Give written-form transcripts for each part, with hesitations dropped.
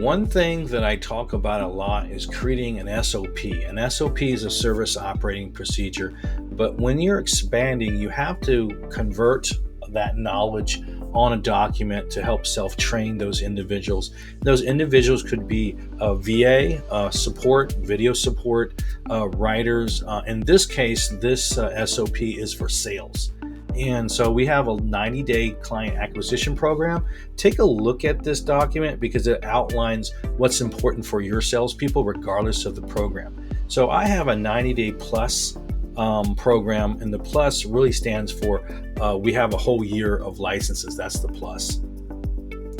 One thing that I talk about a lot is creating an SOP. An SOP is a service operating procedure, but when you're expanding, you have to convert that knowledge on a document to help self-train those individuals. Those individuals could be VA support, video support, writers. In this case, this SOP is for sales. And so we have a 90-day client acquisition program. Take a look at this document because it outlines what's important for your salespeople regardless of the program. So I have a 90-day plus program, and the plus really stands for we have a whole year of licenses. That's the plus.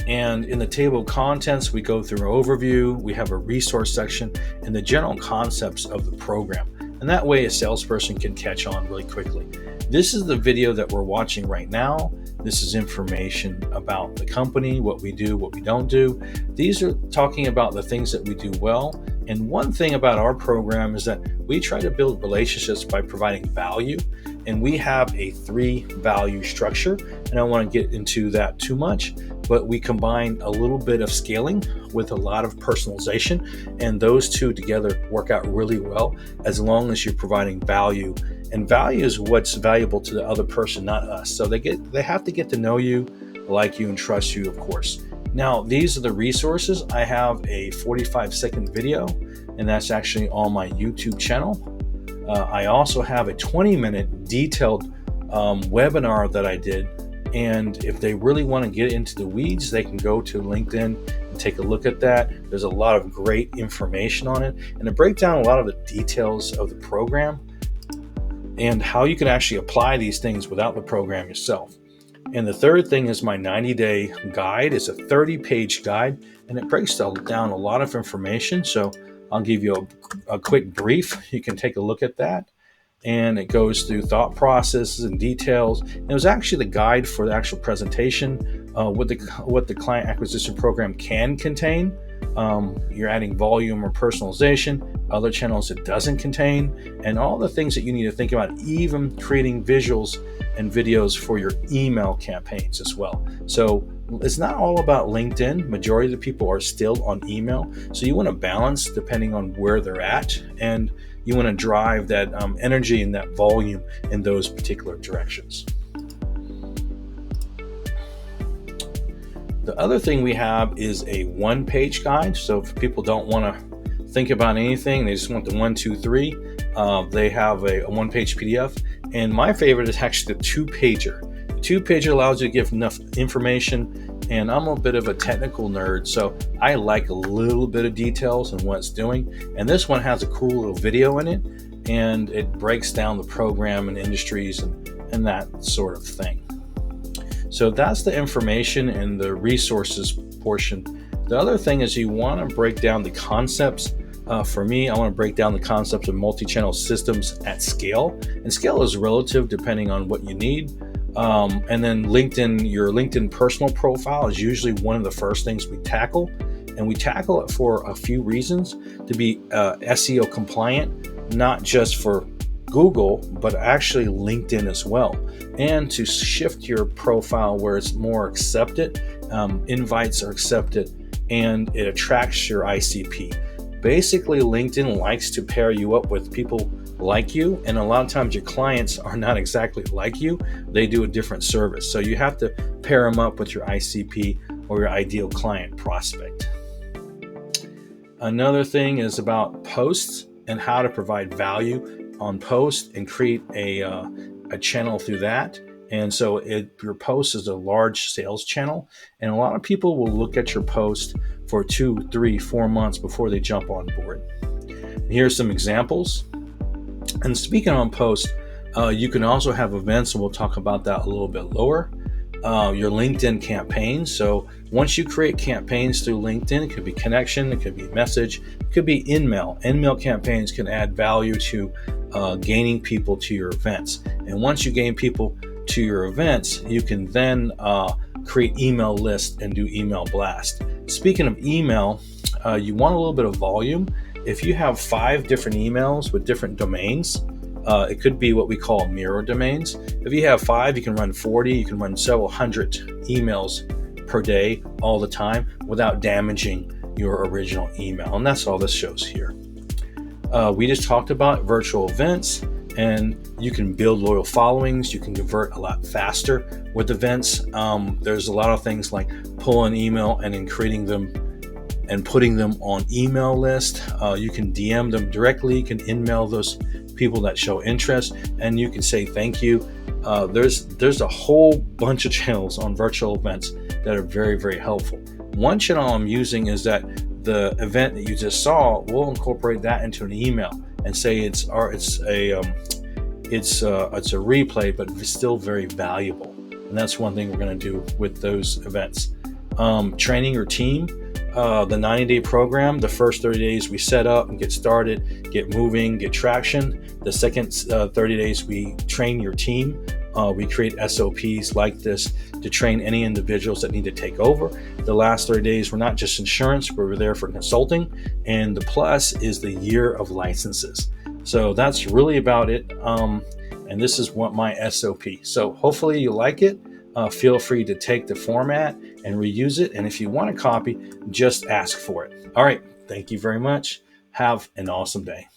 And in the table of contents, we go through an overview, we have a resource section, and the general concepts of the program. And that way a salesperson can catch on really quickly. This is the video that we're watching right now. This is information about the company, what we do, what we don't do. These are talking about the things that we do well. And one thing about our program is that we try to build relationships by providing value. And we have a 3-value structure. And I don't want to get into that too much, but we combine a little bit of scaling with a lot of personalization. And those two together work out really well as long as you're providing value. And value is what's valuable to the other person, not us. So they have to get to know you, like you, and trust you, of course. Now, these are the resources. I have a 45-second video, and that's actually on my YouTube channel. I also have a 20-minute detailed webinar that I did. And if they really want to get into the weeds, they can go to LinkedIn and take a look at that. There's a lot of great information on it, and to break down a lot of the details of the program and how you can actually apply these things without the program yourself. And the third thing is my 90-day guide. It's a 30-page guide, and it breaks down a lot of information. So I'll give you a quick brief. You can take a look at that. And it goes through thought processes and details. And it was actually the guide for the actual presentation, what the client acquisition program can contain. You're adding volume or personalization, other channels it doesn't contain, and all the things that you need to think about, even creating visuals and videos for your email campaigns as well. So it's not all about LinkedIn. Majority of the people are still on email. So you want to balance depending on where they're at, and you want to drive that energy and that volume in those particular directions. The other thing we have is a 1-page guide. So if people don't want to think about anything, they just want the 1, 2, 3, they have a 1-page PDF. And my favorite is actually the 2-pager. The 2-pager allows you to give enough information, and I'm a bit of a technical nerd, so I like a little bit of details and what it's doing. And this one has a cool little video in it, and it breaks down the program and industries and that sort of thing. So that's the information and the resources portion. The other thing is you want to break down the concepts. For me, I want to break down the concepts of multi-channel systems at scale. And scale is relative depending on what you need. And then LinkedIn, your LinkedIn personal profile is usually one of the first things we tackle. And we tackle it for a few reasons: to be SEO compliant, not just for Google, but actually LinkedIn as well, and to shift your profile where it's more accepted, invites are accepted, and it attracts your ICP. Basically, LinkedIn likes to pair you up with people like you, and a lot of times your clients are not exactly like you. They do a different service, so you have to pair them up with your ICP or your ideal client prospect. Another thing is about posts and how to provide value on post and create a channel through that. And so your post is a large sales channel, and a lot of people will look at your post for 2, 3, 4 months before they jump on board. And here's some examples. And speaking on post, you can also have events, and we'll talk about that a little bit lower. Your LinkedIn campaigns. So once you create campaigns through LinkedIn, it could be connection, it could be message, it could be in-mail. In-mail campaigns can add value to gaining people to your events. And once you gain people to your events, you can then create email lists and do email blast. Speaking of email, you want a little bit of volume. If you have 5 different emails with different domains, it could be what we call mirror domains. If you have 5, you can run 40, you can run several hundred emails per day all the time without damaging your original email. And that's all this shows here. We just talked about virtual events, and you can build loyal followings. You can convert a lot faster with events. There's a lot of things like pulling email and then creating them and putting them on email list. You can DM them directly. You can email those people that show interest, and you can say thank you. There's a whole bunch of channels on virtual events that are very, very helpful. One channel I'm using is that the event that you just saw, we'll incorporate that into an email and say it's a replay, but it's still very valuable. And that's one thing we're going to do with those events. Training your team, the 90-day program. The first 30 days we set up and get started, get moving, get traction. The second 30 days we train your team. We create SOPs like this to train any individuals that need to take over. The last 30 days, we're not just insurance, we're there for consulting. And the plus is the year of licenses. So that's really about it. And this is what my SOP. So hopefully you like it. Feel free to take the format and reuse it. And if you want a copy, just ask for it. All right. Thank you very much. Have an awesome day.